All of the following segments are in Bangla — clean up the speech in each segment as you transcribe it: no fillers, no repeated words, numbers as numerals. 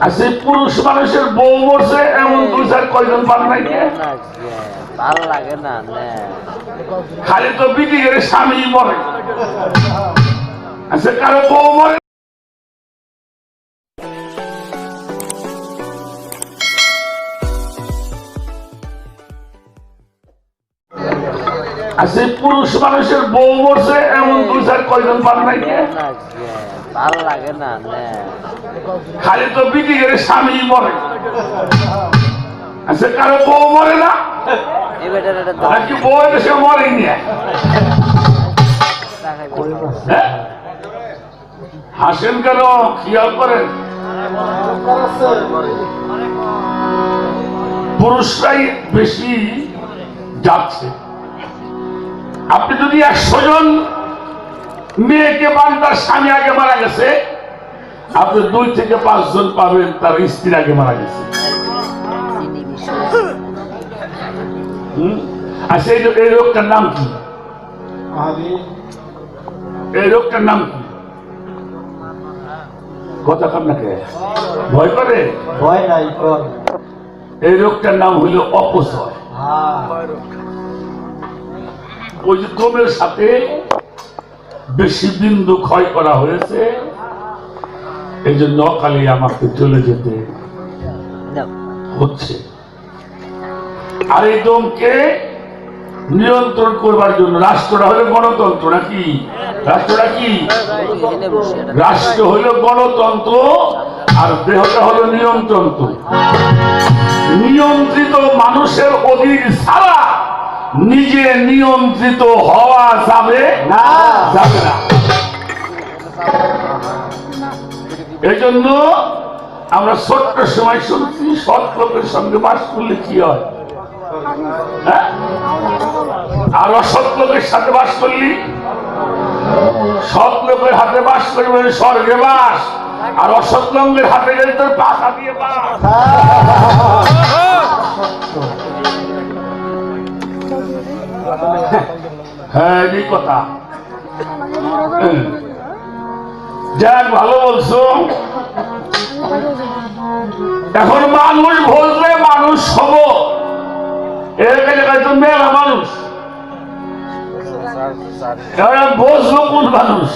আচ্ছা পুরুষ মানুষের বউ মরছে এমন দুই চার কয়জন পান নাই ভালো লাগে না খালি তো বিক্রি করে স্বামী মরে আচ্ছা কারো বউ মরে আচ্ছা পুরুষ মানুষের বউ মরছে এমন দুই চার কয়জন পান নাই ভালো লাগে না খালি তো বিক্রি করে স্বামী মরে আচ্ছা কারো বউ মরে না নাকি বউ এসে মরেনি হাসেন কেন খেয়াল করেন পুরুষরাই বেশি যাচ্ছে আপনি যদি 100 জন মেয়েকে পান তার স্বামী আগে মারা গেছে আপনি 2 থেকে 5 জন পাবেন তার স্ত্রী আগে মারা গেছে আচ্ছা এই রোগটার নাম কি এই রোগটার নাম কি কথা আপনাকে ভয় করে ভয় নাই এই রোগটার নাম হইল অপচয় ওই যে কমের সাথে বেশি বিন্দু ক্ষয় করা হয়েছে এই জন্য অকালে আমাকে চলে যেতে হচ্ছে আর এই দমকে নিয়ন্ত্রণ করবার জন্য রাষ্ট্রটা হলো গণতন্ত্র নাকি রাষ্ট্রটা কি রাষ্ট্র হলো গণতন্ত্র আর দেহটা হলো নিয়ন্ত্রণ নিয়ন্ত্রিত মানুষের অধীন ছাড়া নিজে নিয়ন্ত্রিত হওয়া যাবে না যাবে না এই জন্য আমরা ছোট্ট সময় শুনছি সৎ লোকের সঙ্গে বাস করলে কি হয় আর অসৎ লোকের সাথে বাস করলি সৎ লোকের হাতে বাস করবে স্বর্গে বাস আর অসৎ লোকের হাতে গেলে তোর পাশা দিয়ে বাস হ্যাঁ এই কথা যাক ভালো বলছো এখন মানুষ বললে মানুষ হব এর জায়গায় তো মেলা মানুষ বসবো কোন মানুষ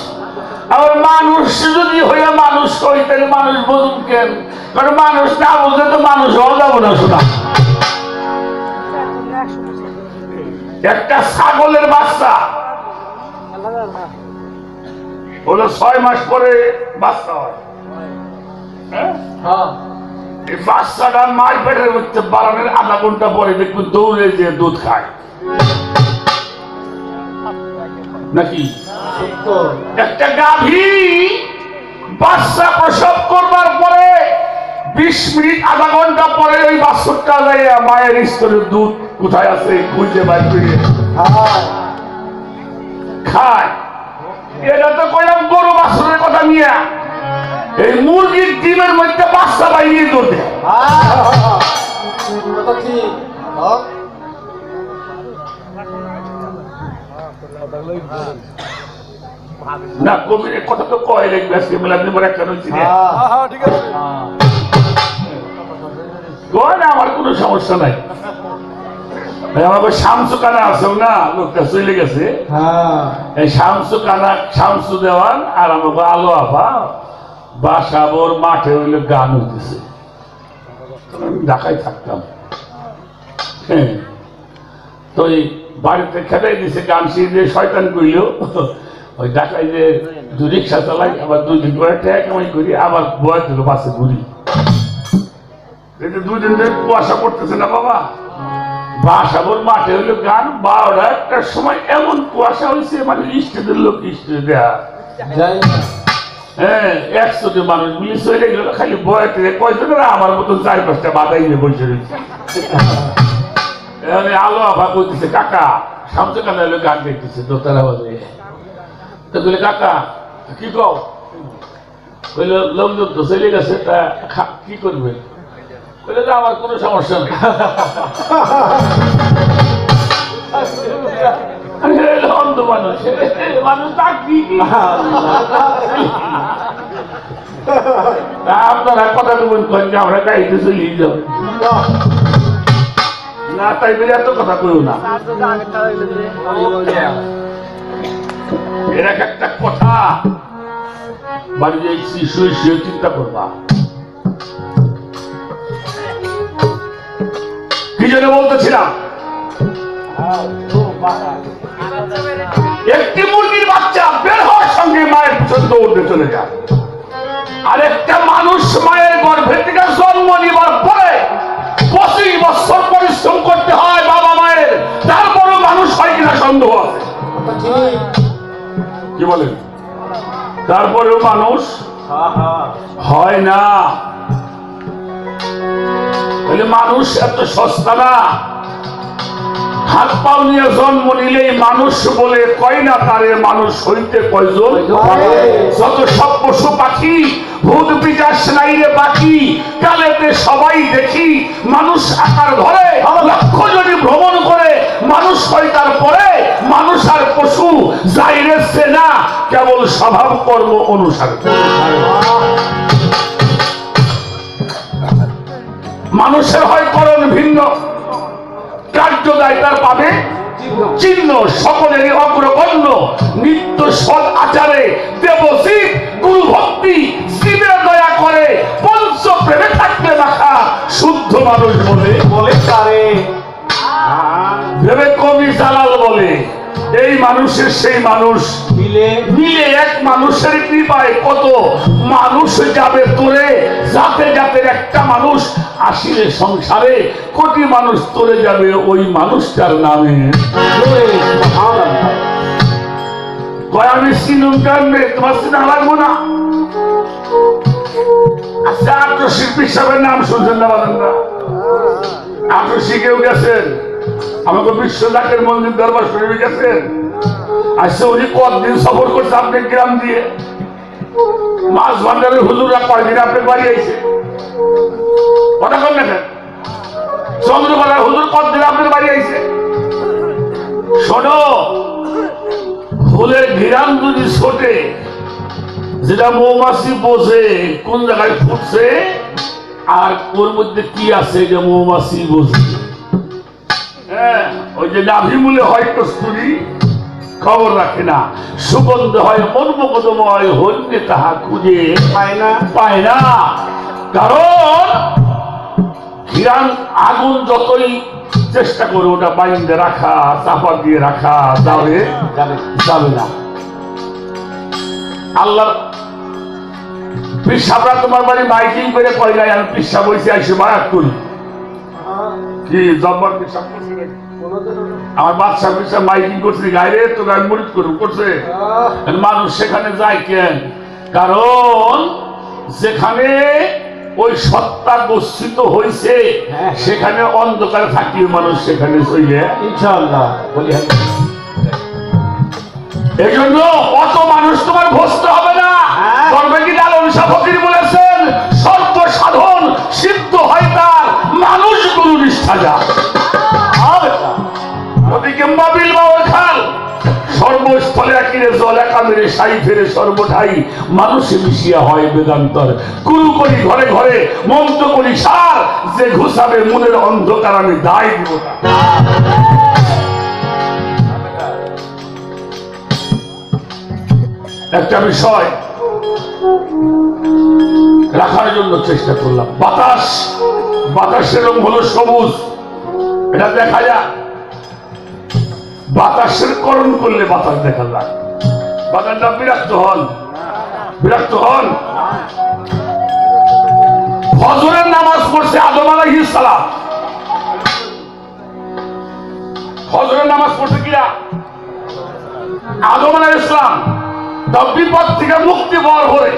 আবার মানুষ যদি হইয়া মানুষ হই তাহলে মানুষ বলুন কেন কারণ মানুষ না বুঝলে তো মানুষ হওয়া যাবো না শোনা একটা ছাগলের বাচ্চা হলো 6 মাস পরে বাচ্চা হয় এই বাচ্চাটা মার পেটের মধ্যে বাড়ানোর আধা ঘন্টা পরে দেখবেন দৌড়ে যে দুধ খায় নাকি একটা গাভী বাচ্চা প্রসব করবার পরে 20 মিনিট আধা ঘন্টা পরে ওই বাচ্চাটা যাইয়া মায়ের স্তরের দুধ কোথায় আছে খুঁজে বাইর করে খায় এটা তো কইলাম গরু বাছুরের কথা নিয়ে এই মুরগির ডিমের মধ্যে বাচ্চা বাইরে দৌড়ে না কবির কথা তো কয় লিখবে আজকে মেলার দিন একটা রয়েছে কয় না আমার কোনো সমস্যা নাই আমাকে শামসু কানা আছে না লোকটা চলে গেছে এই শামসু কানা শামসু দেওয়ান আর আমাকে আলো আফা বাসাবর মাঠে হইলে গান হইতেছে ঢাকায় থাকতাম তো ওই বাড়িতে খেটাই দিছে গান শিখে শয়তান কইল ওই ঢাকায় যে রিক্সা চালাই আবার 2 দিন করে টাকা কামাই করি আবার বয়স দিল বাসে ঘুরি 2 দিন ধরে কুয়াশা করতেছে না বাবা বাসাবর মাঠে হইলো গান 12টার সময় এমন কুয়াশা হয়েছে মানে স্টেজের লোক স্টেজে দেয়া হ্যাঁ 100 মানুষ মিলে চলে গেল খালি বয় থেকে কয়জন আমার মতন 4-5টা বাধাই নিয়ে বসে রয়েছে আলো আভা করতেছে কাকা শামসু কানা হলো গান গাইতেছে দোতারা বাজে তো বলে কাকা কি কও কইল লোকজন তো চলে গেছে তা কি করবে কইলে যে আমার কোনো সমস্যা নেই অন্ধ মানুষ মানুষ আপনারা কথা বলবেন কয়েন আমরা গাইতে চলে যাব না, তাই বলে এত কথা কইও না। এর একটা কথা বাড়ি যাইছি, শুয়ে শুয়ে চিন্তা করবা। কি জন্য বলতেছিলাম, একটি মুরগির বাচ্চা বের হওয়ার সঙ্গে মায়ের পিছন দৌড়তে চলে যায়, আর একটা মানুষ মায়ের গর্ভে থেকে জন্ম নিবার পরে 25 বছর পরিশ্রম করতে হয় বাবা মায়ের, তারপরও মানুষ হয় কিনা সন্দেহ আছে। কি বলেন? তারপরেও মানুষ হয় না। তাহলে মানুষ এত সস্তা না। হাত পাও নিয়ে জন্ম নিলেই মানুষ বলে কয় না, তারে মানুষ হইতে কয়জন? যত সব পশু পাখি ভূত পিচাস নাই রে বাকি, কালেতে সবাই দেখি মানুষ আকার ধরে, লক্ষ যদি ভ্রমণ করে মানুষ হয় তারপরে। মানুষ আর পশু যাইরে চেনা কেবল স্বভাব কর্ম অনুসারে। মানুষের হয় করণ ভিন্ন, কার্য দায় তার পাবে চিহ্ন, সকলেরই অগ্রগণ্য, নিত্য সৎ আচারে দেবশিব গুরু ভক্তি, শিবের দয়া করে পঞ্চ প্রেমে থাকলে মাখা শুদ্ধ মানুষ বলে তারে। ভেবে কবি জালাল বলে, এই মানুষের সেই মানুষ মিলে এক মানুষের কৃপায় কত মানুষ যাবে তোরে, যাতে যাতে একটা মানুষ আসিলে সংসারে কোটি মানুষ তোরে যাবে ওই মানুষটার নামে। কয় আমি চিনুন কারণে তোমার চিনা লাগবো না। আচ্ছা, আপনার শিল্পী সাহেবের নাম শুনছেন না? বলেন না, আপনি শিখেও গেছেন, আমাকে বিশ্বনাথের মন্দির দরবার শরীফে গেছেন। আচ্ছা, উনি কতদিন সফর করছে আপনার গ্রাম দিয়ে? মাছ ভান্ডারের হুজুরা কয়দিন আপনার বাড়ি আইছে? কথা কন না কেন? চন্দ্রকলার হুজুর কতদিন আপনার বাড়ি আইছে? শোনো, ফুলের ঘিরান যদি ছোটে, যেটা মৌমাছি বোঝে কোন জায়গায় ফুটছে আর ওর মধ্যে কি আছে, যে মৌমাছি বোঝে। হ্যাঁ, ওই যে নাভি মূলে হয় কস্তুরী, খবর রাখে না, সুগন্ধ হয় মর্মগদময়, হন্যে তাহা খুঁজে পায় না। কারণ ঘিরান আগুন যতই চেষ্টা করে ওটা বাইন্দে রাখা, চাপা দিয়ে রাখা যাবে না। আল্লাহ পিসাবরা তোমার বাড়ি মাইকিং করে কয় নাই আমি পিসাব হয়েছি আইসে মায়াত করি। কি জব্বার পিসাব করছি নাকি? আমার বাচ্চা পিসাব মাইকিং করছি, গায়ে তো গায়ে মরিত করছে। মানুষ সেখানে যায় কেন? কারণ যেখানে ওই সত্তা গচ্ছিত হয়েছে সেখানে অন্ধকারে থাকলে মানুষ সেখানে চলে ইনশাআল্লাহ বলি। এই জন্য অত মানুষ তোমার ভস্ত হবে না। ফকির বলেছেন, সর্ব সাধন সিদ্ধ হয় তার মানুষ গুরু নিষ্ঠা যা। সর্বস্থলে আকিরে জল একা মেরে সাই ফেরে সর্বঠাই মানুষে মিশিয়া হয় বেদান্তর। গুরু করি ঘরে ঘরে, মন্ত্র করি সার, যে ঘুষাবে মনের অন্ধকার আমি দায় দিব না। একটা বিষয় রাখার জন্য চেষ্টা করলাম। বাতাসের রং হলো সবুজ, এটা দেখা যায়। বাতাসের করণ করলে বাতাস দেখা যায়। বাতাসটা বিরক্ত হন। ফজরের নামাজ পড়ছে আদম আলাইহিস সালাম। ফজরের নামাজ পড়ছে কিরা? আদম আলাইহিস সালাম। বিপদ থেকে মুক্তি পাওয়ার পরে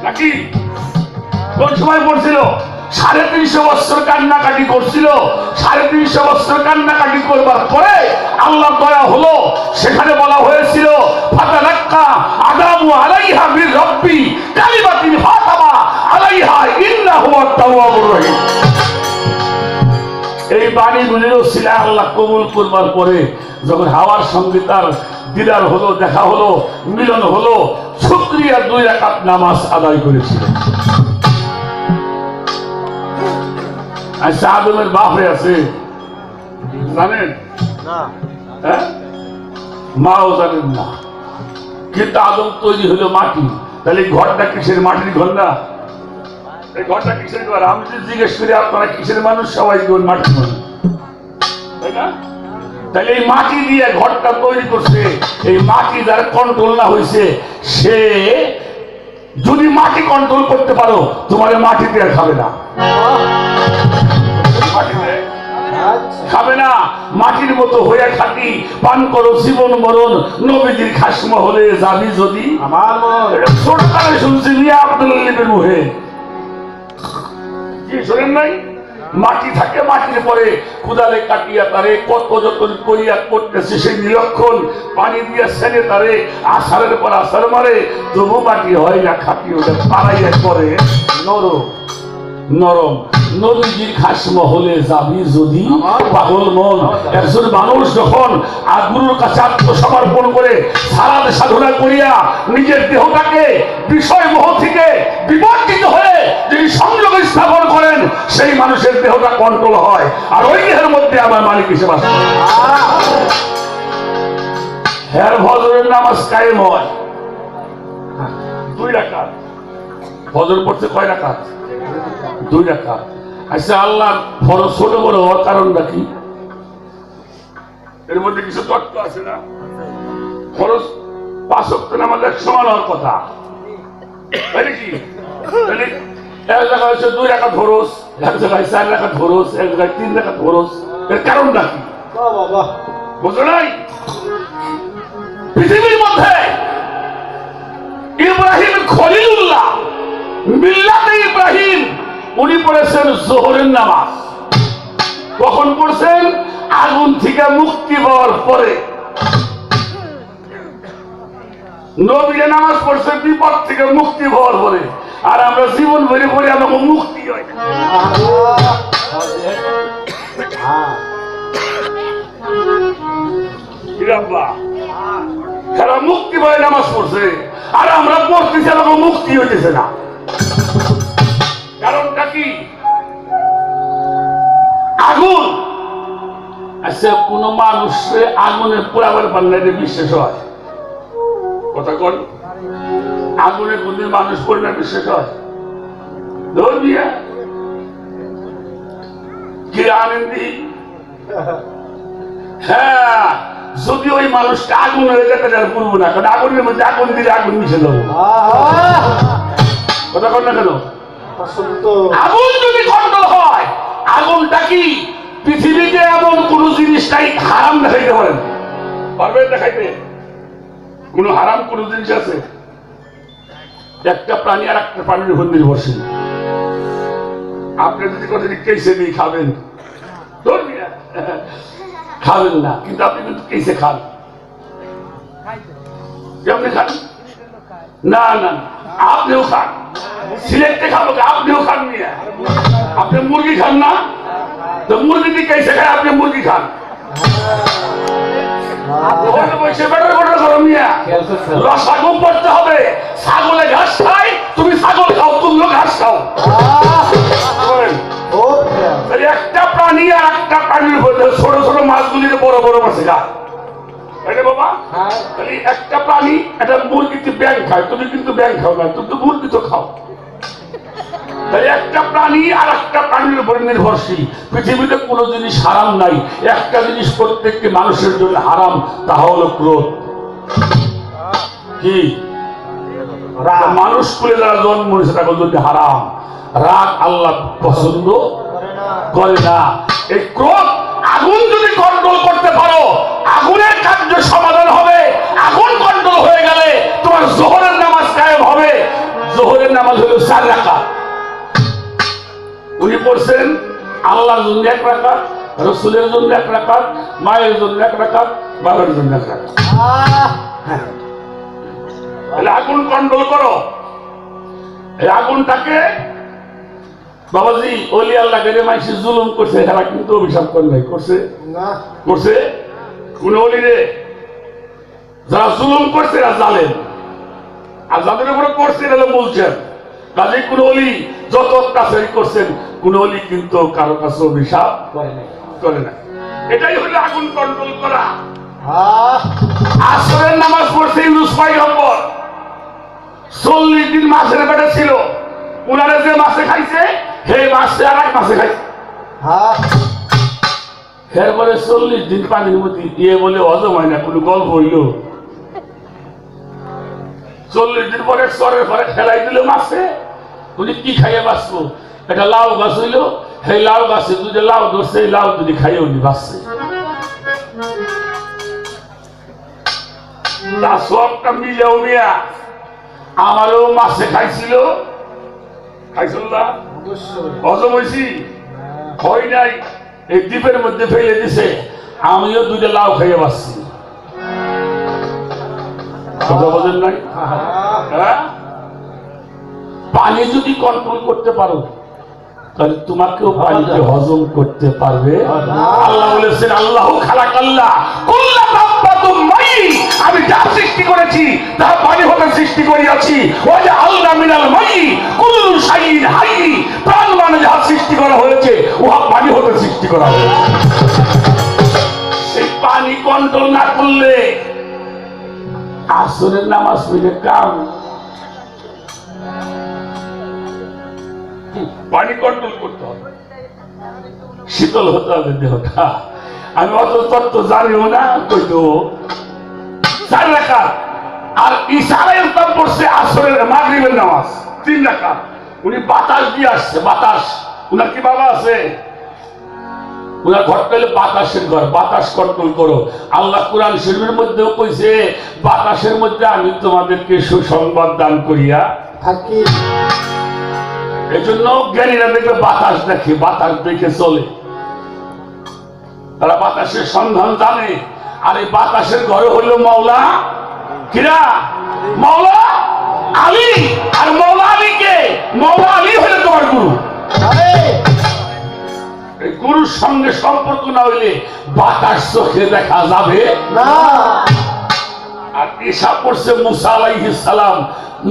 নাকি কোন সময় পড়ছিল? 350 বছর কান্নাকাটি করছিল। 350 বছর কান্নাকাটি করবার পরে আল্লাহ দয়া হলো। সেখানে বলা হয়েছিল, ফাতালাক্কা আদামু আলাইহা মির রাব্বি কালিমাতিন ফাতাবা আলাইহা ইন্নাহু আত-তাওয়াবুর রহিম। এই বাণীগুলির ওসিলায় আল্লাহ কবুল করবার পরে যখন হাওয়ার সঙ্গে তার দিদার হলো, দেখা হলো, মিলন হলো, শুকরিয়া 2 রাকাত নামাজ আদায় করেছিলেন। আচ্ছা, আদমের বাপে আছে জানেন না, হ্যাঁ? মাও জানেন না, কিন্তু আদম তৈরি হলো মাটি, তাহলে এই ঘরটা কিসের? মাটির ঘর না? এই ঘরটা কিসের ঘর? আমি যদি জিজ্ঞেস করি আপনারা কিসের মানুষ, সবাই মাটির মানুষ, তাই না? তাহলে এই মাটি দিয়ে ঘরটা তৈরি করছে, এই মাটি যার কন্ট্রোল না হয়েছে, সে যদি মাটি কন্ট্রোল করতে পারো, তোমার মাটিতে আর খাবে না, মাটিতে খাবে না, মাটির মতো হয়ে থাকি, পান করো জীবন মরণ, নবীজির খাসম হলে যাবি যদি আমার ছোট কালে শুনছি মিয়া আব্দুল্লাহের মুহে, কি শোনেন নাই? মাটি থাকে, মাটির পরে কুদালে কাটিয়া তারে কত যতন করিয়া করতেছে সেই নিরক্ষণ, পানি দিয়া ছেড়ে তারে আষাঢ়ের পর আষাঢ় মারে, তবু মাটি হয় না খাটি, ওটা পাড়াইয়া করে নরম নরম। নবীজির খাসম হলে যাবি যদি পাগল মন। একজন মানুষ যখন গুরুর কাছে আত্মসমর্পণ করে সারাদ সাধনা করিয়া নিজের দেহটাকে বিষয় মোহ থেকে বিবর্তিত হয়ে যদি সংযোগ স্থাপন করেন, সেই মানুষের দেহটা কন্ট্রোল হয়, আর ওই দেহের মধ্যে আমার মালিক হিসেবে আসে। হ্যাঁ, ফজরের নামাজ কায়েম হয় 2 রাকাত। ফজর পড়তে কয় রাকাত? 2 রাকাত। আচ্ছা, আল্লাহ ফরজ ছোট বড় হওয়ার কারণটা কি? এর মধ্যে কিছু তত্ত্ব আছে না? ফরজ 5 ওয়াক্ত নামাজ এক সমান হওয়ার কথা, তাই নাকি? এক জায়গায় হচ্ছে 2 রাকাত ফরজ, এক জায়গায় 4 রাকাত ফরজ, এক জায়গায় 3 রাকাত ফরজ। এর কারণটা কি বুঝো নাই? পৃথিবীর মধ্যে ইব্রাহিম খলিলুল্লাহ, মিল্লাতে ইব্রাহিম, উনি পড়েছেন জোহরের নামাজ। কখন পড়ছেন? আগুন থেকে মুক্তি পাওয়ার পরে। নবীরা নামাজ পড়ছে বিপদ থেকে মুক্তি পাওয়ার পরে, আর আমরা জীবন ভরে পড়ে আমাকে মুক্তি হয় না। তারা মুক্তি পায় নামাজ পড়ছে, আর আমরা পড়তেছি আমাকে মুক্তি হইতেছে না। কারণটা কি? আগুন। আচ্ছা, কোন মানুষে আগুনে পোড়াবার পারলে বিশ্বাস হয়? কথা কোন? আগুনে কোন মানুষ পড়লে বিশ্বাস হয়? ধর্মিয়া কি আনন্দি? হ্যাঁ, যদি ওই মানুষটা আগুন হয়ে যেতে করবো না, কারণ আগুনের মধ্যে আগুন দিলে আগুন মিশে দেবো। কথা কর না কেন? আগুন যদি কন্ট্রোল হয়, আগুনটা কি পৃথিবীতে এমন কোন জিনিসটাই হারাম দেখাইতে পারেন? পারবেন দেখাইতে? কোন হারাম কোন জিনিস আছে? একটা প্রাণী আর একটা প্রাণীর উপর নির্ভরশীল। আপনি যদি কথা কেসে দিয়ে খাবেন, খাবেন না, কিন্তু আপনি কিন্তু কেসে খান। কেমনি খান? না না, আপনিও খান। সিলেক্টে খাবো, আপনিও খান। নিয়ে আপনি মুরগি খান না, তো মুরগি দিয়ে কেসে খায়, আপনি মুরগি খান। রসাগু পড়তে হবে। ছাগলে ঘাস খায়, তুমি ছাগল খাও, তুমিও ঘাস খাও। একটা প্রাণী আর একটা প্রাণীর মধ্যে ছোট ছোট মাছগুলির বড় বড় মাছ খায়, তাই না বাবা? একটা প্রাণী, একটা মুরগিতে ব্যাং খায়, তুমি কিন্তু ব্যাং খাও না, তুমি তো মুরগি তো খাও। তাই একটা প্রাণী আর একটা প্রাণীর উপর নির্ভরশীল। পৃথিবীতে কোনো জিনিস হারাম নাই, একটা জিনিস প্রত্যেকটি মানুষের জন্য হারাম, তা হলো ক্রোধ। কি? মানুষ করে যারা জন্ম হয়েছে তাদের জন্য হারাম। রাগ আল্লাহ পছন্দ করে না। এই ক্রোধ, আগুন যদি কন্ট্রোল করতে পারো, আগুনের কার্য সমাধান হবে। আগুন কন্ট্রোল হয়ে গেলে তোমার জোহরের নামাজ কায়েম হবে। জোহরের নামাজ হলো 4 রাকাত। উনি পড়ছেন আল্লাহর জন্য 1 রাকাত, রসুলের জন্য 1 রাকাত, মায়ের জন্য 1 রাকাত, বাবার জন্য 1 রাকাত। আগুন কন্ট্রোল করো। এই আগুনটাকে বাবাজি ওলি আল্লাহ করে মাইসি জুলুম করছে, এরা কিন্তু অভিশাপ করে নাই, করছে না? করছে কোন ওলি রে? যারা জুলুম করছে এরা জালেম, আর যাদের উপরে করছেন এরা বলছেন। কাজে কোন অলি যত অত্যাচারী করছেন, কোন অলি কিন্তু কারো কাছে অভিশাপ করে না। এটাই হলো আগুন কন্ট্রোল করা। আসরের নামাজ পড়ছে ইউনুস পয়গম্বর, 40 দিন মাছের পেটে ছিল। উনারা যে মাছে খাইছে হে মাছে আর এক মাছে খাইছে। এরপরে 40 দিন পানির মধ্যে দিয়ে বলে হজম হয় না, কোনো গল্প হইল। 40 দিন পরে সরের পরে খেলাই দিল মাছে। উনি কি খাইয়ে বাঁচবো? একটা লাউ গাছ হইল, সেই লাউ গাছে দুটো লাউ ধরছে, এই লাউ দুটি খাইয়ে উনি বাঁচছে। তার সবটা মিলেও মিয়া আমারও মাছে খাইছিল, খাইছিল না? হজম হয়েছি হয় নাই, এই দ্বীপের মধ্যে ফেলে দিছে, আমিও দুটো লাউ খাইয়ে বাঁচছি। কথা বোঝেন নাই? হ্যাঁ, পানি যদি কন্ট্রোল করতে পারো তাহলে তোমাকেও পানিকে হজম করতে পারবে। আল্লাহ বলেছেন আল্লাহ খালাকাল্লাহ কুল্লা তাব্বাতুম মাই, আমি যা সৃষ্টি করেছি তা পানি হতে সৃষ্টি করিয়াছি। ওয়া জাআলনা মিনাল মাই কুল্লু শাইইন হাই, প্রাণ মানে যা সৃষ্টি করা হয়েছে উহা পানি হতে সৃষ্টি করা হয়েছে। সেই পানি কন্ট্রোল না করলে আসরের নামাজ পড়ে কাম। পানি কন্ট্রোল করতে হবে, শীতল হতে হবে দেহটা। আমি অত তত্ত্ব জানিও না, কইতো 4 রাকাত আর ইশারায় উত্তম পড়ছে আসরের মাগরিবের নামাজ 3 রাকাত। উনি বাতাস দিয়ে আসছে, বাতাস। উনার কি বাবা আছে? উনার ঘর পেলে বাতাসের ঘর, বাতাস কন্ট্রোল করো। আল্লাহ কোরআন শরীফের মধ্যেও কইছে বাতাসের মধ্যে আমি তোমাদেরকে সুসংবাদ দান করিয়া থাকি। এই জন্য জ্ঞানীরা দেখবে বাতাস দেখে, বাতাস দেখে চলে, তারা বাতাসের সন্ধান জানে। আর এই বাতাসের ঘরে হইল মাওলা, কিরা? মাওলা আলী। আর মাওলা আলীকে, মাওলা আলী হইলে তোমার গুরু। এই গুরুর সঙ্গে সম্পর্ক না হইলে বাতাস চোখে দেখা যাবে না। আর ঈসা পড়ছে মুসা আলাইহিস সালাম,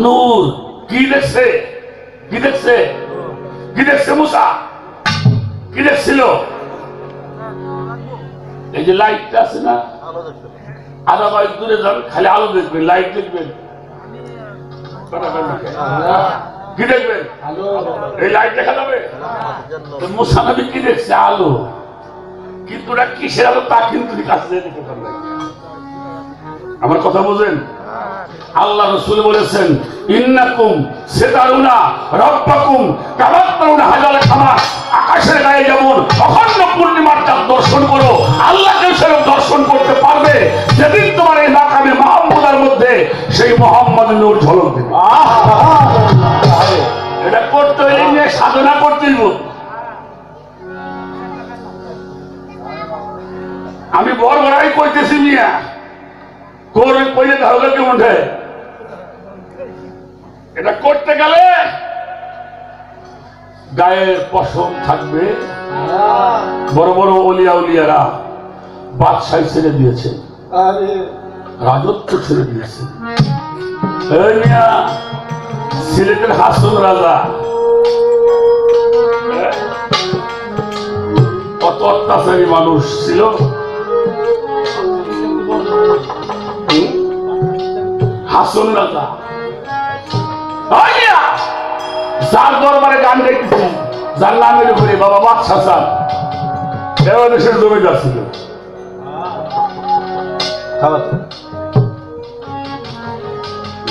নূর। কি দেখছে? কি দেখছে? কি দেখছে মুসা? কি দেখছিল? এই যে লাইটটা আছে না, আধা মাইল দূরে যান, খালি আলো দেখবেন, লাইট দেখবেন। কি দেখবেন? এই লাইট দেখা যাবে। মুসা নবী কি দেখছে? আলো। কিন্তু ওটা কিসের আলো তা কিন্তু কাছে দেখতে পারবেন। আমার কথা বোঝেন? আল্লাহ রাসূল বলেছেন ইন্নাকুম সাতারুনা রাব্বাকুম কামা তারাউনা হাজাল কামার। আকাশের গায়ে যেমন অখণ্ড পূর্ণিমার চাঁদ দর্শন করো, আল্লাহকে সেরকম দর্শন করতে পারবে যেদিন তোমার এই মাকামে মুহাম্মদের মধ্যে সেই মুহাম্মদের নূর ঝলক দেবে। এটা করতে হইলে নিয়ে সাধনা করতে হইব। আমি বড় বড়াই কইতেছি মিয়া, করে কইলে তাহলে কেমন উঠে? এটা করতে গেলে গায়ের পশম থাকবে। বড় বড় ওলিয়া উলিয়ারা বাদশাহী ছেড়ে দিয়েছে, রাজত্ব ছেড়ে দিয়েছে। এই মিয়া, সিলেটের হাসন রাজা কত অত্যাচারী মানুষ ছিল। হাসন রাজা যার দরবারে গান দেখতেছি, যার নামের উপরে বাবা বাদশাহ চান, দেশের জমিদার ছিল।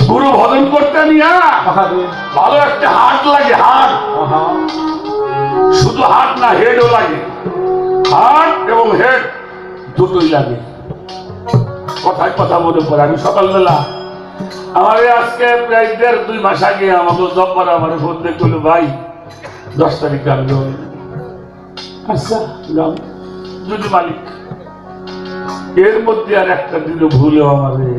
গুরু ভজন করতে নিয়া ভালো একটা হাট লাগে, হাট। শুধু হাট না, হেডও লাগে। হাট এবং হেড দুটোই লাগে। কথায় কথা মনে পড়ে, আমি সকালবেলা আমার আজকে প্রায় 1.5-2 মাস আগে আমাকে জব্বার আমার ফোন দিয়ে বললো, ভাই 10 তারিখ গান গান। আচ্ছা গান যদি মালিক। এর মধ্যে আর একটা দিল ভুলেও আমারে।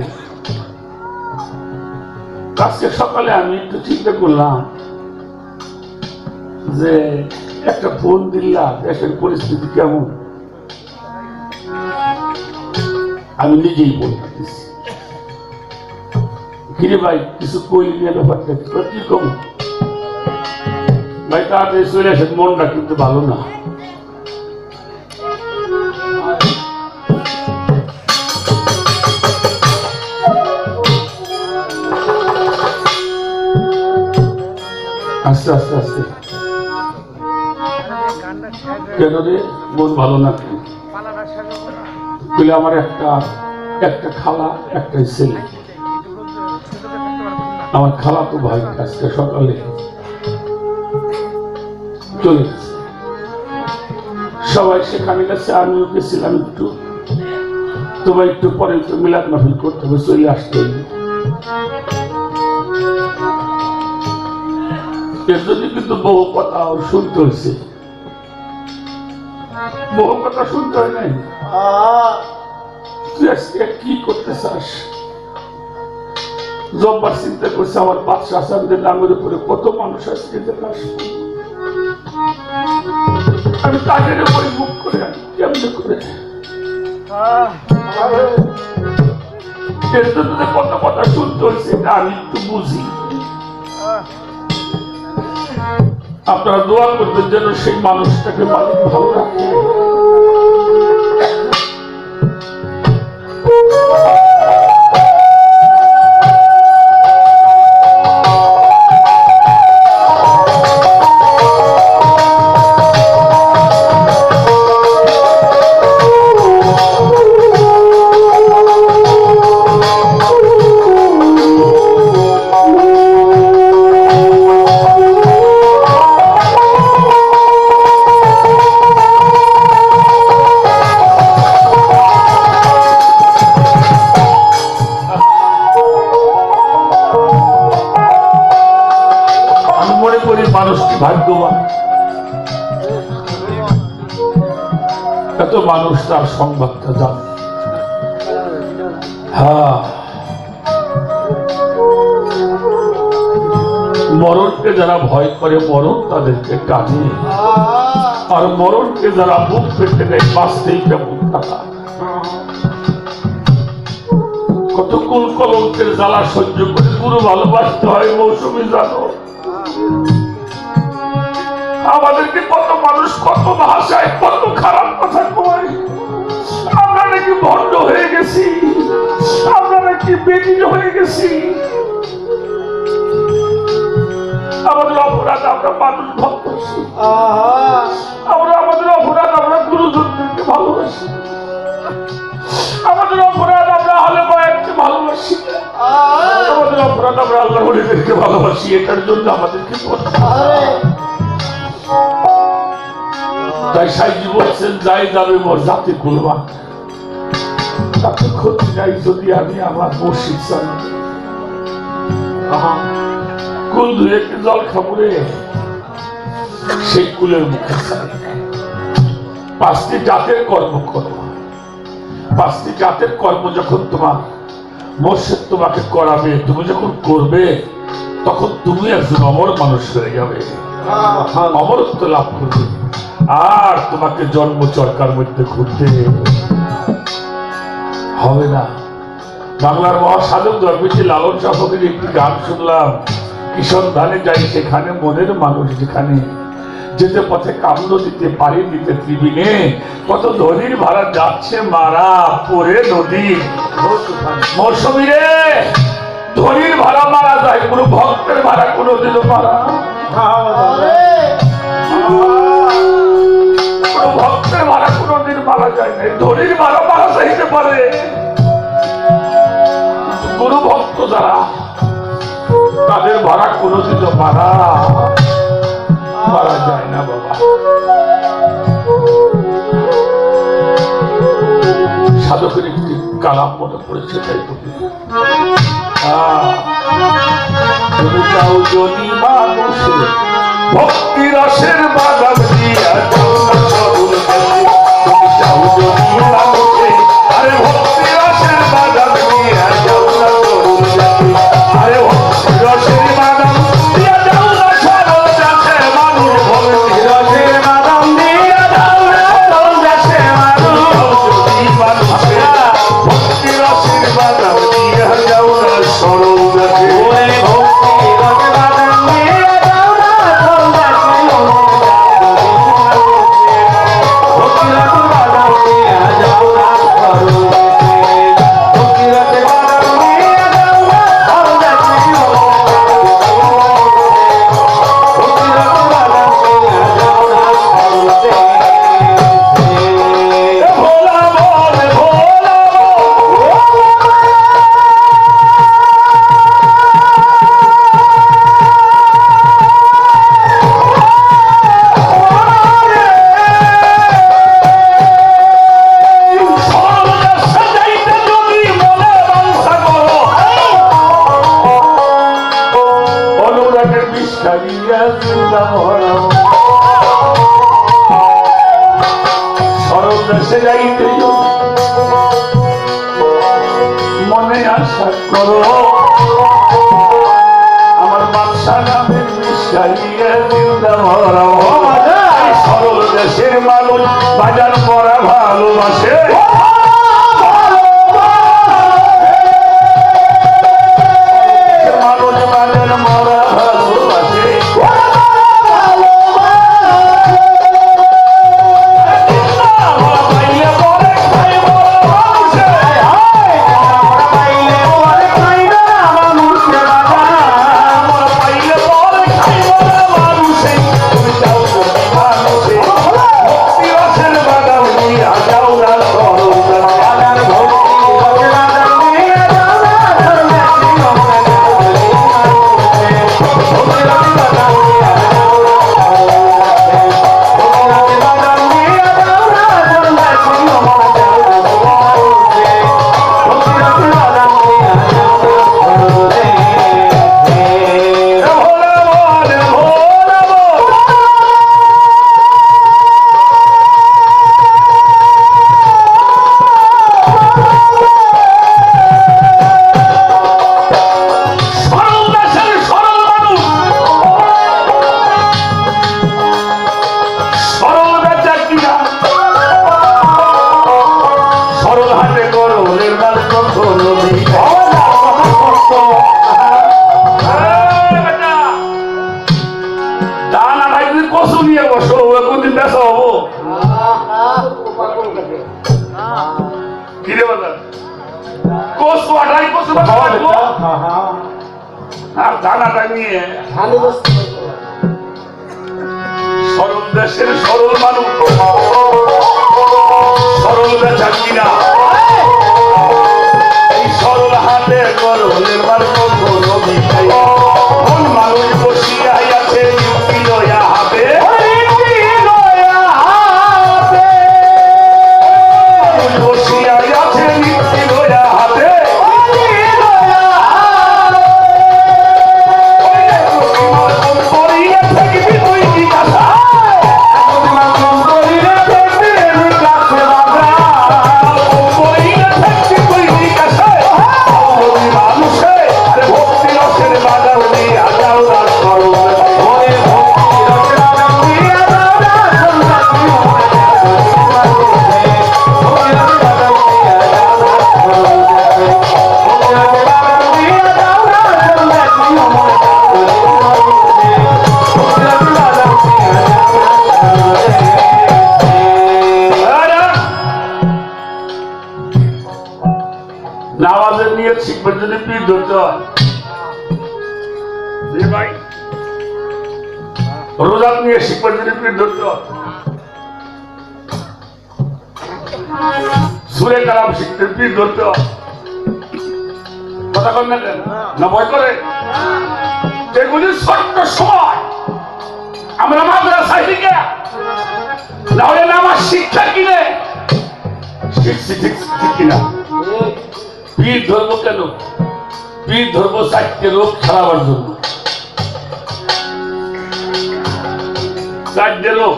আজকে সকালে আমি একটু চিন্তা করলাম যে একটা ফোন দিলাম, দেশের পরিস্থিতি কেমন আমি নিজেই বলতেছি। কিরে ভাই কিছু কই নিয়ে ব্যাপারটা কি কম ভাই তাড়াতাড়ি চলে আসেন, মনটা কিন্তু ভালো না। আস্তে আস্তে আস্তে কেন রে মন ভালো না কেন? বলে আমার একটা খালা একটা ছেলে, আমার খালা তো ভাই আজকে সকালে চলে গেছে, সবাই সেখানে গেছে, আমিও গেছিলাম একটু, তোমার একটু পরে একটু মিলাদ মাহফিল করতে হবে, চলে আসতে হবে। এর জন্য কিন্তু বহু কথা শুনতে হয়েছে, বহু কথা শুনতে হয় নাই। তুই আজকে কি করতে চাস? জব্বার চিন্তা করছে আমার বাদশা আসামদের নামের উপরে কত মানুষ আজকে আমি তাদের উপরে মুখ করে কেমনে করে এর জন্য কত কথা শুনতে হয়েছে, এটা আমি একটু বুঝি। আপনারা দোয়া করবেন যেন সেই মানুষটাকে মালিক ভালো রাখে। মানুষটি ভাগ্যবান, এত মানুষ তার সংবাদটা জানে। হ্যাঁ, মরণকে যারা ভয় করে মরণ তাদেরকে টানে, আর মরণকে যারা বুক পেতে দেয় বাঁচতেই কেমন টাকা। কত কুল কলঙ্কের জ্বালা সহ্য করে পুরো ভালোবাসতে হয় মৌসুমী জানো। আমাদেরকে কত মানুষ কত ভাষায় কত খারাপ কথা কয়, আমরা নাকি ভণ্ড হয়ে গেছি, আমরা নাকি বেদিন হয়ে গেছি। আমাদের অপরাধ আমরা মানুষ ভালোবাসি, আমাদের অপরাধ আমরা গুরুজনদেরকে ভালোবাসি, আমাদের অপরাধ আমরা হলে বয়ানকে ভালোবাসি, আমাদের অপরাধ আমরা আল্লাহ ওলিদেরকে ভালোবাসি। এটার জন্য আমাদেরকে তাই সাইজি বলছেন যাই যাবে মোর জাতি খুলবা, তাতে ক্ষতি নাই যদি আমি আমার মসজিদ চাই। কুল ধুয়ে জল খাবরে সেই কুলের মুখে চাই। 5টি জাতের কর্ম করো, 5টি জাতের কর্ম যখন তোমার মসজিদ তোমাকে করাবে, তুমি যখন করবে তখন তুমি একজন অমর মানুষ হয়ে যাবে, অমরত্ব লাভ করবে। আর তোমাকে জন্ম চরকার মধ্যে ঘুরতে হবে না। বাংলার মহাসাধক ধর্মীজি লালন সাহকের একটি গান শুনলাম, কিশোর ধানে যাই সেখানে মনের মানুষ যেখানে, যেতে পথে কামড় দিতে পারি দিতে ত্রিবিনে, কত ধনির ভাড়া যাচ্ছে মারা পরে নদী। মৌসুমী রে, ধনির ভাড়া মারা যায়, কোন ভক্তের ভাড়া কোনদিনও মারা, ভক্তের ভাড়া কোনদিন মারা যায় না। ধনির ভাড়া মারা যাইতে পারে, গুরু ভক্ত যারা তাদের ভাড়া কোনদিনও মারা যায় না বাবা। সাধকের একটি কালাম মনে পড়েছে, তাই তুমি চাও যদি মানুষের ভক্তি রসের বাগান দিয়া চাও যদি মানুষে, আরে ভক্তি রসের বাগান দিয়া আরে ভক্তি রসের বাগান দিয়া যাও না সরল যাচ্ছে মানুষ, ভক্তি রসের বাগান দিয়া যাও না সরল যাচ্ছে মানুষ, যদি মানুষে ভক্তি রসের বাগান দিয়া যাও না সরল জিন্দা মরণ সরল দেশে যাইতে মনে আশা করো আমার বাদশা নামের মিশাইয়ে জিন্দা মরণ সরল দেশের মানুষ বাজার পড়া ভালোবাসে মানুষ বাজার মরা ভালোবাসে সরল দেশের সরল মানুষ সরল বেচা কিনা এই সরল হাতে গরলের বার কোন মানুষ বসিয়া আছে হাতে বসিয়া আছে হাতে নামাজের নিয়ে শিখবেন যদি পীর ধরতে হয় ভাই রোজার নিয়ে শিখবেন যদি পীর ধরতে হয় সুরে কালাম শিখতে পীর ধরতে হয় কথা কন না কেন না ভয় করে যেগুলি ছোট্ট সময় আমরা মাদ্রাসায় শিখে নাহলে নামাজ শিক্ষা কিনে শিখছি ঠিক কিনা পীর ধর্ম কেন পীর ধর্ম 4টে রোগ সারাবার জন্য 4টে রোগ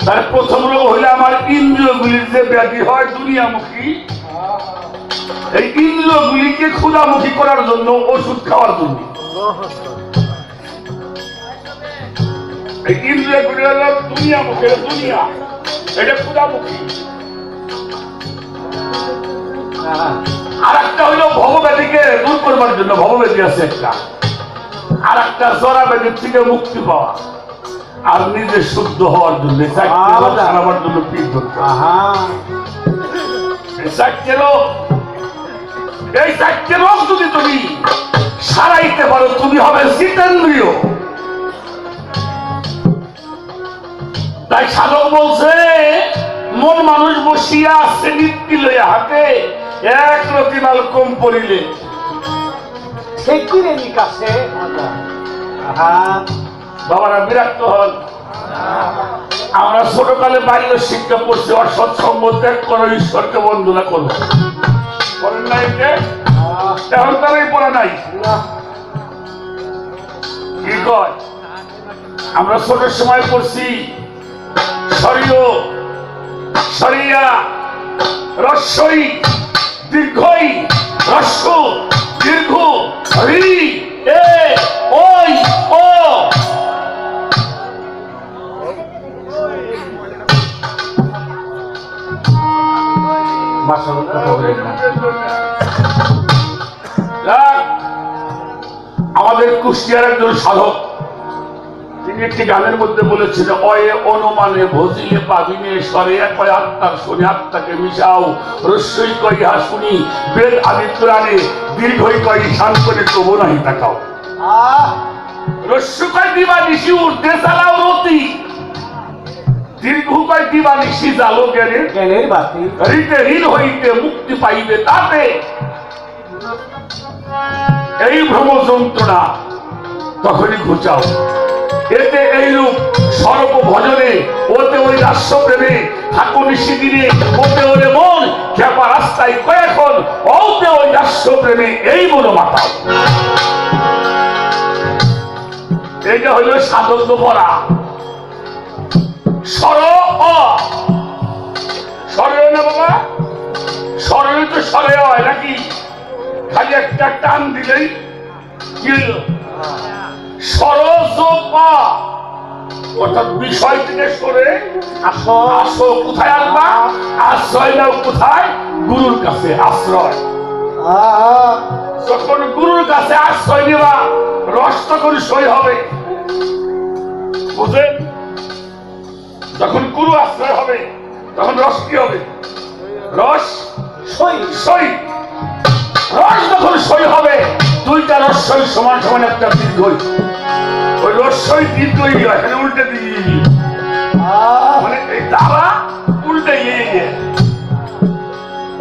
তার প্রথম রোগ হইলে আমার ইন্দ্রিয়গুলির যে ব্যাধি হয় দুনিয়ামুখী এই ইন্দ্রিয়গুলিকে ক্ষুধামুখী করার জন্য ওষুধ খাওয়ার জন্য এই ইন্দ্রিয়গুলি হল দুনিয়ামুখী দুনিয়া এটা ক্ষুধামুখী আর একটা হইল ভবব্যাধিকে দূর করবার জন্য ভবব্যাধি আছে একটা আর একটা জরা ব্যাধির থেকে মুক্তি পাওয়া আর নিজে শুদ্ধ হওয়ার জন্য জানাবার জন্য পীর ধরতে এই 4টে রোগ যদি তুমি সারাইতে পারো তুমি হবে জিতেন্দ্রীয় তাই সাধক বলছে মন মানুষ বসিয়া আছে নিত্যি লইয়া হাতে এক রতিমাল কম পড়িলে বাবারা বিরক্ত হন আমরা ছোটকালে বাল্য শিক্ষা পড়ছি অসৎ সঙ্গ ত্যাগ করো ঈশ্বরকে বন্দনা করো করেন নাই এখন তারাই পড়া নাই আমরা ছোট সময় পড়ছি সরিয়া রস্বই দীর্ঘই রস্য দীর্ঘ রি এ ওই ও আমাদের কুষ্টিয়ার একজন সাধক তিনি একটি গানের মধ্যে বলেছেন অয়ে অনুমানে ভজিলে পাবিনে স্বরে কয় আত্মার শুনে আত্মাকে মিশাও রস্যই কই হা শুনি বেদ আদি পুরাণে দীর্ঘই কই শান করে তবু নাহি তাকাও রস্য কয় দিবা নিশি উর্ধে চালাও রতি দীর্ঘ কয় দিবা নিশি জালো জ্ঞানের বাতি হইতে হীন হইতে মুক্তি পাইবে তাতে এই ভ্রম যন্ত্রণা তখনই ঘুচাও এতে এইরূপ সর্ব ভজনে ওতে ওই রাস্য প্রেমে ঠাকুর নিশিদিনে ওতে ওরে মন খেপা রাস্তায় কয়েকক্ষণ ওতে ওই রাস্য প্রেমে এই বলো মাতাও এইটা হইল সাধক পড়া সর সরে না বাবা সরে তো সরে হয় নাকি খালি একটা টান দিলেই কি হলো অর্থাৎ বিষয় থেকে সরে আসো আসো কোথায় আসবা আশ্রয় নাও কোথায় গুরুর কাছে আশ্রয় যখন গুরুর কাছে আশ্রয় নেবা রস তখন সই হবে বুঝলেন যখন গুরু আশ্রয় হবে তখন রস কি হবে রস সই সই রস যখন সই হবে দুইটা রস্যই সমান সমান একটা দীর্ঘই ওই রস্যই দীর্ঘই এখানে উল্টে দিয়ে মানে এই ধারা উল্টে গিয়ে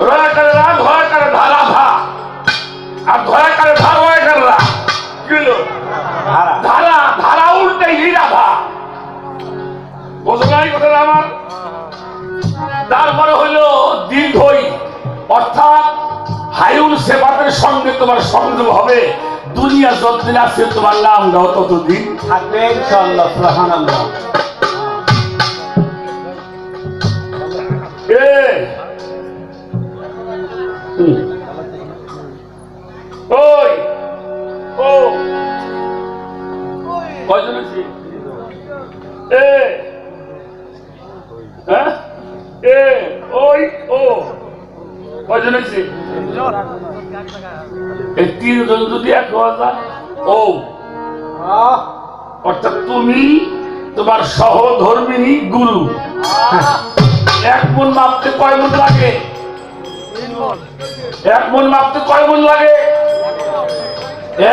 রয়াকারে রা ধয়াকারে ধারা ধা আর ধয়াকারে ধার রয়াকারে রা কি হলো ধারা ধারা উল্টে গিয়ে রাধা বোঝো নাই কথাটা আমার তারপরে হইল দীর্ঘই অর্থাৎ হায়ুল সেবাতের সঙ্গে তোমার সংযোগ হবে দুনিয়া যতদিন আছে তোমার নাম দাও ততদিন থাকবে ইনশাআল্লাহ সুবহানাল্লাহ ওই ও কয়জন আছে ওই ও কয়জন আছে এই তিনজন যদি এক হওয়া যায় ও অর্থাৎ তুমি তোমার সহধর্মিনী গুরু এক মন মাপতে কয় মন লাগে এক মন মাপতে কয় মন লাগে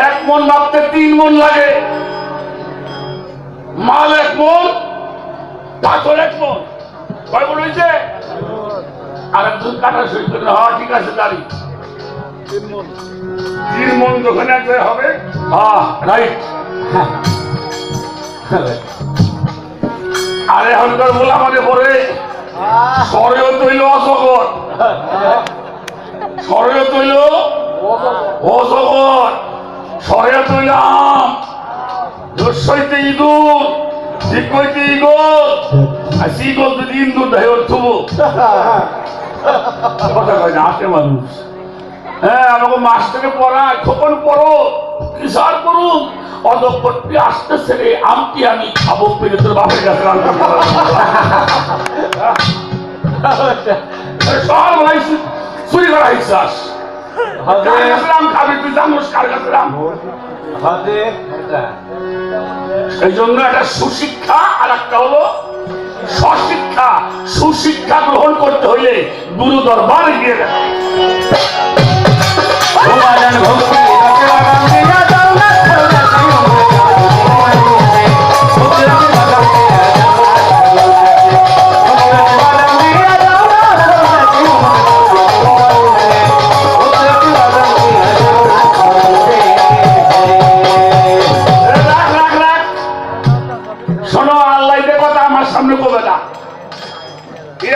এক মন মাপতে 3 মন লাগে মাল এক মন পাথর এক মন কয় মন হয়েছে আর একজন কাটা সই করে হ্যাঁ ঠিক আছে দাঁড়ি 3 মন যখন এক হবে হ্যাঁ রাইট আরে হলকার বলা মানে পরে সরেও তৈল অজগর সরেও তৈল অজগর সরেও তৈল আম রসইতে ইঁদুর দিকইতে ইগল আর সিগল যদি ইন্দুর দেয় ওর থুবো কথা কয় না আসে মানুষ হ্যাঁ আমাকে মাস থেকে পড়ায় খোকন পড়ো কিসার করুন অদপটি আসতেছে রে আমটি আমি খাবো পেরে তোর বাপের কাছে সব ভাই চুরি করা ইচ্ছাস আম খাবি তুই জানোস কার কাছে রাম সেই জন্য একটা সুশিক্ষা আর একটা হলো স্বশিক্ষা সুশিক্ষা গ্রহণ করতে হইলে গুরু দরবারে গিয়ে শোনো আল্লাহ কথা আমার সামনে কবে না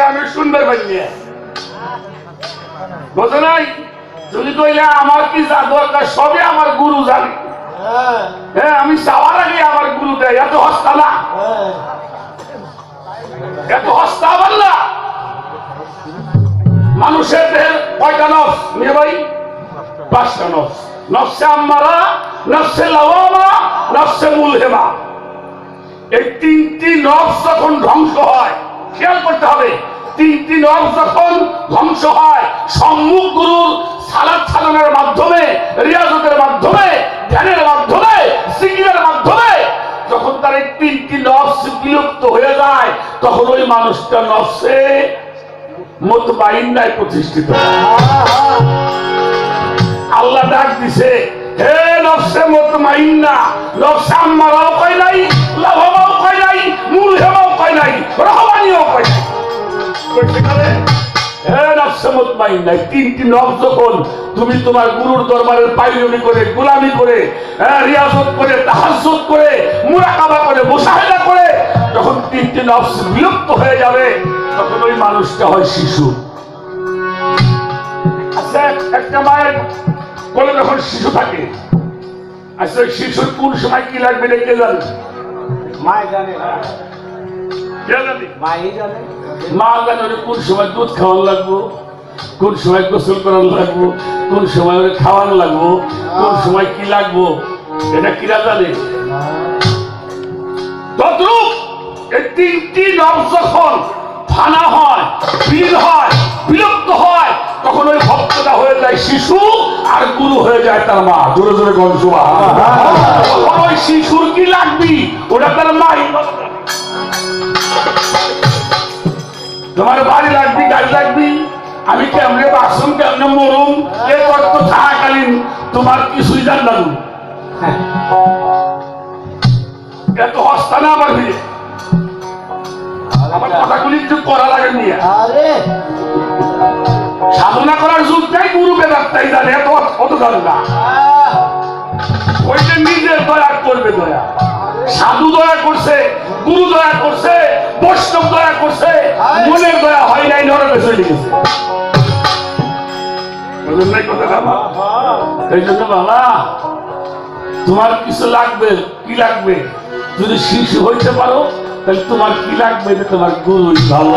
আমি সুন্দর পাইনি বোঝো নাই যদি কইলে আমার কি যা দরকার সবই আমার গুরু জানে হ্যাঁ আমি চাওয়ার আগে আমার গুরু দেয় এত হস্তা না, এত হস্তা বাল্লা। মানুষের দেহের কয়টা নফস মেয়ে ভাই? 5টা নফস। নফসে আম্মারা, নফসে লাওয়ামা, নফসে মুলহেমা। এই 3টি নফস যখন ধ্বংস হয়, খেয়াল করতে হবে, 3টি নফস যখন ধ্বংস হয় সম্মুখ গুরুর সালাত সালামের মাধ্যমে, রিয়াজতের মাধ্যমে, ধ্যানের মাধ্যমে, জিকিরের মাধ্যমে, যখন তার এই 3টি নফস বিলুপ্ত হয়ে যায় তখন ওই মানুষটা নফসে মুতমাইন্নায় প্রতিষ্ঠিত হয়। আল্লাহ ডাক দিছে, হে নফসে মুতমাইন্না, নফসে আম্মারাও কয় নাই, লাওয়ামাও কয় নাই, মুলহেমাও কয় নাই, রহমানিও কয় নাই। কইছে কারে? হে নফসে মুতমাইন্না, 3টি নফস যখন তুমি তোমার গুরুর দরবারের পাইরুনি করে, গোলামি করে, রিয়াজত করে, তাহাজ্জুদ করে, মুরাকাবা করে, মুশাহাদা করে যখন 3টি নফস বিলুপ্ত হয়ে যাবে তখন ওই মানুষটা হয় শিশু। আচ্ছা, একটা মায়ের কোলে যখন শিশু থাকে, আচ্ছা শিশুর কোন সময় কি লাগবে এটা কে জানে? মাই জানে, কে জানে? মাই জানে। মা জানে ওরে কোন সময় দুধ খাওয়ানো লাগবো, কোন সময় গোসল করানো লাগবো, কোন সময় ওরে খাওয়ানো লাগবো, কোন সময় কি লাগবো, এটা কিরা জানে? তদ্রূপ এই 3টি নফস যখন ফানা হয়, বিলীন হয়, বিলুপ্ত হয় তখন ওই ভক্তটা হয়ে যায় শিশু আর গুরু হয়ে যায় তার মা। জোরে জোরে গণ সুবহানাল্লাহ। ওই শিশুর কি লাগবি ওটা তার মাই। তোমার বাড়ি লাগবি, গাড়ি লাগবি, আমি কেমনে বাসন কেমনে মরুম এ কত থাকাকালীন তোমার কিছুই জানলাম। এত হস্তা না আমার ভিড়ে, আমার কথাগুলি একটু করা লাগে নিয়ে। সাধনা করার যুগটাই গুরুকে ডাক্তাই জানে, এত অত জানে না। ওই যে নিজের দয়া করবে, দয়া সাধু দয়া করছে, গুরু দয়া করছে, বৈষ্ণব দয়া করছে, মনের দয়া হয় নাই, নরকে চলে গেছে। বুঝলেন নাই কথাটা? এই জন্য বাবা তোমার কিছু লাগবে, কি লাগবে? যদি শিশু হইতে পারো তাহলে তোমার কি লাগবে? তোমার গুরুই ভালো।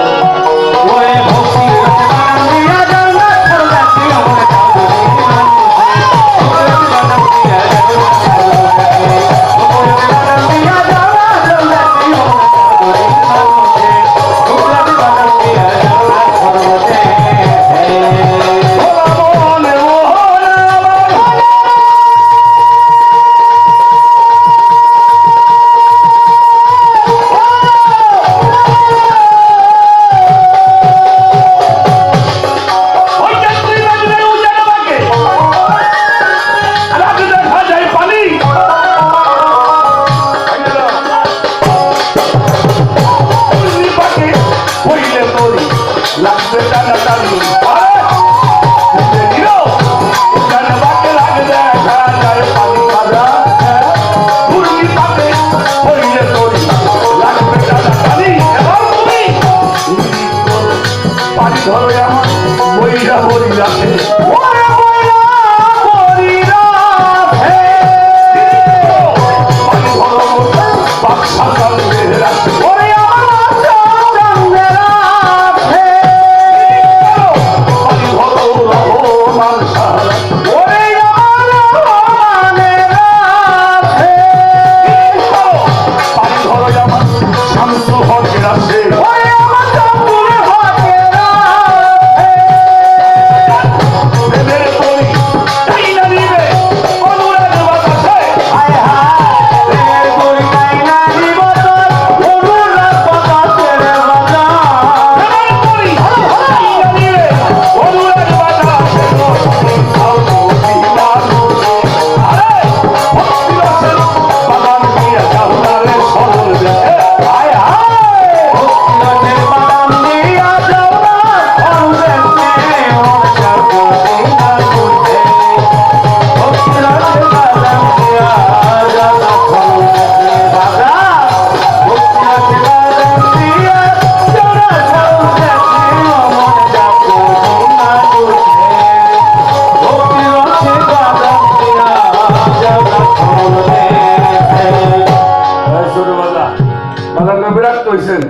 বাজার বিরাট কইছেন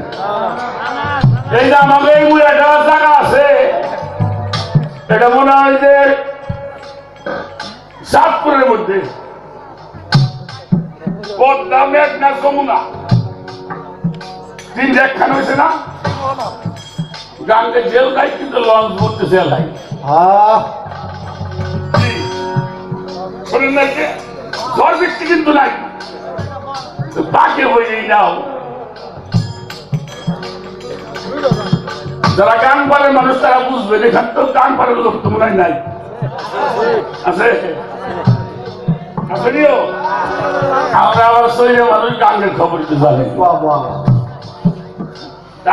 এই যে আমাকে এই একটা জায়গা আছে এটা মনে হয় যে চাঁদপুরের মধ্যে পদ্মা মেঘনা যমুনা তিন একখান হয়েছে না গাঙ্গে জেল নাই কিন্তু লঞ্চ করতেছে এলাই শোনেন না যে ঝড় বৃষ্টি কিন্তু নাই তাকে হয়েই নাও যারা গান পারেন মানুষ তারা বুঝবে এখান তো গান পারেন লোক তো মনে হয় নাই আছে আসেনিও আমরা আবার শরীরে মানুষ গানের খবর একটু জানি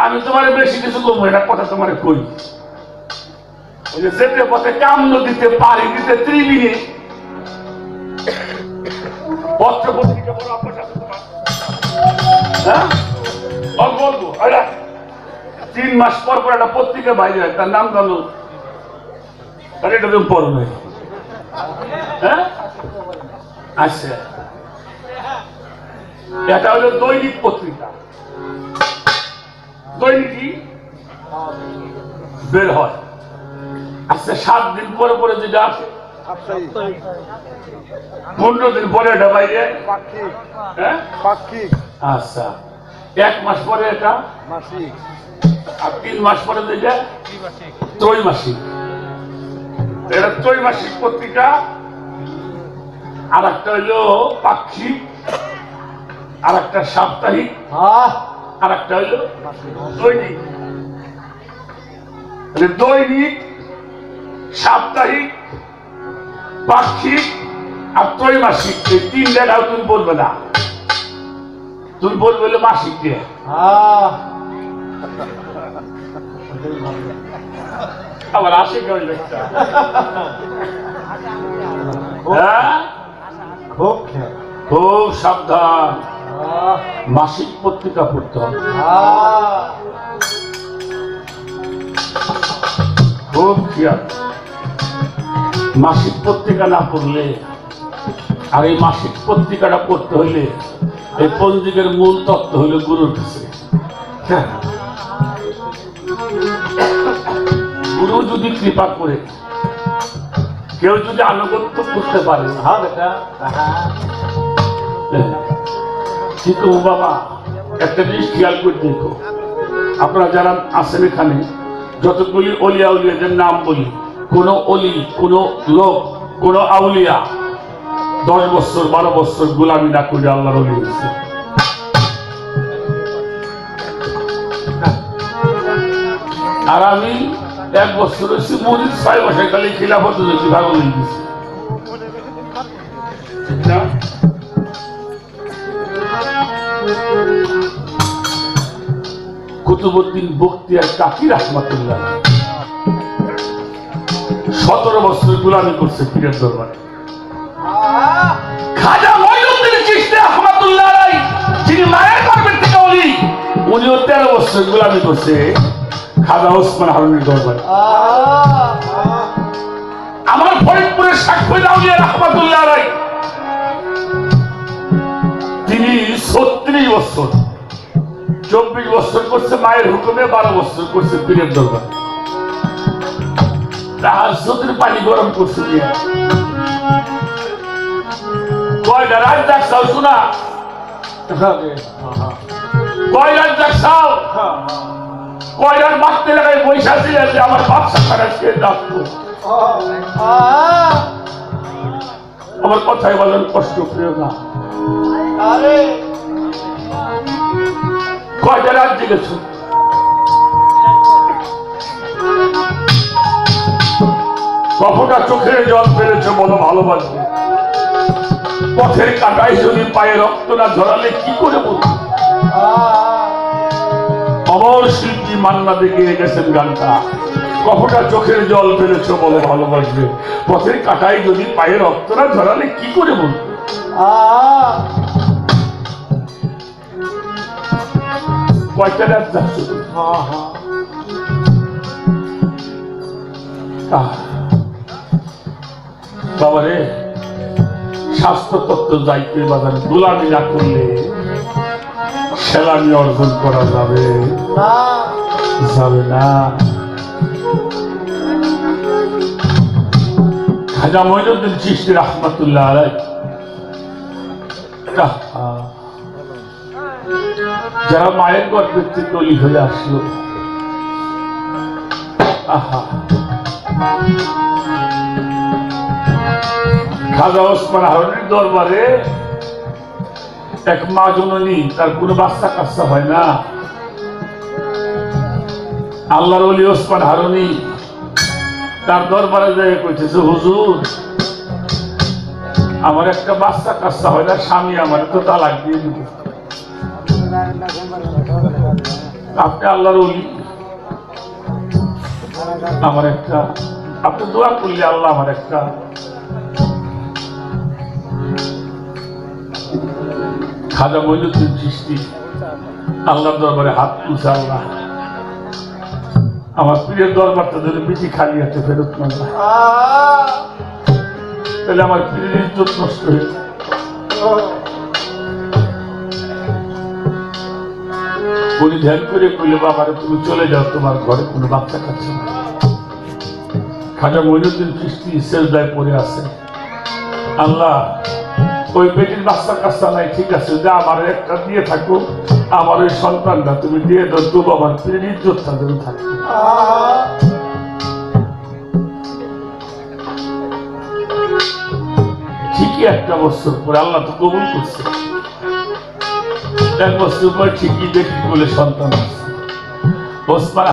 আমি তোমার বেশি কিছু করবো এটা কথা তোমার কই ওই যে যেতে পথে কামন দিতে পারি দিতে ত্রিবিনে পত্র পত্রিকা বড় আপনার আছে তোমার হ্যাঁ বলবো 3 মাস পর পর একটা পত্রিকা বাইরে হয় তার নাম জানো তার এটা তুমি পড়বে হ্যাঁ আচ্ছা এটা হলো দৈনিক পত্রিকা দৈনিকই বের হয় আচ্ছা 7 দিন পরে পরে যেটা আসে 15 দিন পরে এটা বাইরে হ্যাঁ আচ্ছা 1 মাস পরে এটা মাসিক আর 3 মাস পরে যেটা ত্রৈমাসিক এটা ত্রৈমাসিক পত্রিকা আর একটা হইলো পাক্ষিক আর একটা সাপ্তাহিক আর একটা হইলো দৈনিক দৈনিক সাপ্তাহিক পাক্ষিক আর ত্রৈমাসিক এই 3 টাকাও তুমি বলবে না তুমি বলবে হলো মাসিক দিয়ে আবার আসে কেউ খুব সাবধান মাসিক পত্রিকা পড়তে হবে খুব খেয়াল মাসিক পত্রিকা না পড়লে আর এই মাসিক পত্রিকাটা পড়তে হইলে এই পঞ্জিকের মূল তত্ত্ব হইল গুরুর কাছে গুরু যদি কৃপা করে কেউ যদি আনুগত্য করতে পারে কিন্তু বাবা একটা জিনিস খেয়াল করে দেখো আপনারা যারা আছেন এখানে যতগুলি অলিয়া উলিয়াদের নাম বলি কোন অলি কোন লোক কোন আউলিয়া 10 বছর 12 বছর গোলামি না করে আল্লাহর অলি হয়েছে আর আমি 1 বছর হয়েছি মরিদ 6 বছর খালি খিলাফত হয়েছি ভালো হয়ে গেছি ঠিক না কুতুবউদ্দিন বখতিয়ার কাকি রাহমাতুল্লাহ 17 বছর গোলামি করছে পীরের দরবারে খাজা মঈনুদ্দিন চিশতি রাহমাতুল্লাহ আলাইহি যিনি মায়ের গর্ভের থেকে ওলি উনিও 13 বছর গোলামি করছে খাজা ওসমান হারুনের দরবারে আমার ফরিদপুরের সাক্ষী আউলিয়া রাহমাতুল্লাহ আলাইহি তিনি 36 বছর 24 বছর করছে মায়ের হুকুমে 12 বছর করছে পীরের দরবারে তাহাজ্জুদের পানি গরম করছে কয়টা রাত দেখছাও শোনা কয় রাত দেখছাও কয় রাত বাঁচতে লাগাই পয়সা ছিল যে আমার বাচ্চা খারাপ কে ডাকতো আমার কথাই বলেন কষ্ট প্রিয় না কয়টা রাত জেগেছ কতটা চোখের জল ফেলেছে বলো ভালোবাসবে পথের কাটাই যদি পায়ে রক্ত না ধরালে কি করে বলবো অমর শিল্পী মান্না দেখে গেছেন গানটা কতটা চোখের জল ফেলেছ বলো ভালোবাসবে পথের কাটাই যদি পায়ে রক্ত না ধরালে কি করে বলবো কয়টা রাত যাচ্ছ বাবারে স্বাস্থ্য তত্ত্ব যাইতে বাজারে গোলামি না করলে সেলামি অর্জন করা যাবে যাবে না। খাজা মঈনুদ্দিন চিশতি রাহমাতুল্লাহ আলাইহি যারা মায়ের গর্ভের থেকে অলি হয়ে আসলো, আহা খাজা ওসমান হারুনির দরবারে এক মা জননী, তার কোনো বাচ্চা কাচ্চা হয় না। আল্লাহর ওলি ওসমান হারুনি তার দরবারে যায় কইতেছে, হুজুর আমার একটা বাচ্চা কাচ্চা হয় না, স্বামী আমার তো তালাক দিয়ে দিল। আপনি আল্লাহর ওলি, আমার একটা, আপনি দোয়া করলে আল্লাহ আমার একটা খাজা মঈনুদ্দিন চিশতি আল্লাহর দরবারে হাত তুলছে, আল্লাহ আমার প্রিয় দরবারটা যদি বেশি খালি আছে ফেরত না যায়, তাহলে আমার প্রিয় ইজ্জত নষ্ট হয়ে যায়। উনি ধ্যান করে কইলে, বাবারে তুমি চলে যাও, তোমার ঘরে কোনো বাচ্চা কাচ্চা না। খাজা মঈনুদ্দিন চিশতি সেজদায় পড়ে আছে, আল্লাহ ওই বেটির বাচ্চা কাচ্চা নাই, ঠিক আছে, যে আমার একটা দিয়ে থাকো, আমার ওই সন্তানটা তুমি দিয়ে দাও, তো বাবার প্রিয় ইজ্জতটা যেন থাকে। ঠিকই একটা বছর পরে আল্লাহ তো কবুল করছে, এক বছর পর ঠিকই বেটি বলে সন্তান আছে। ওসমান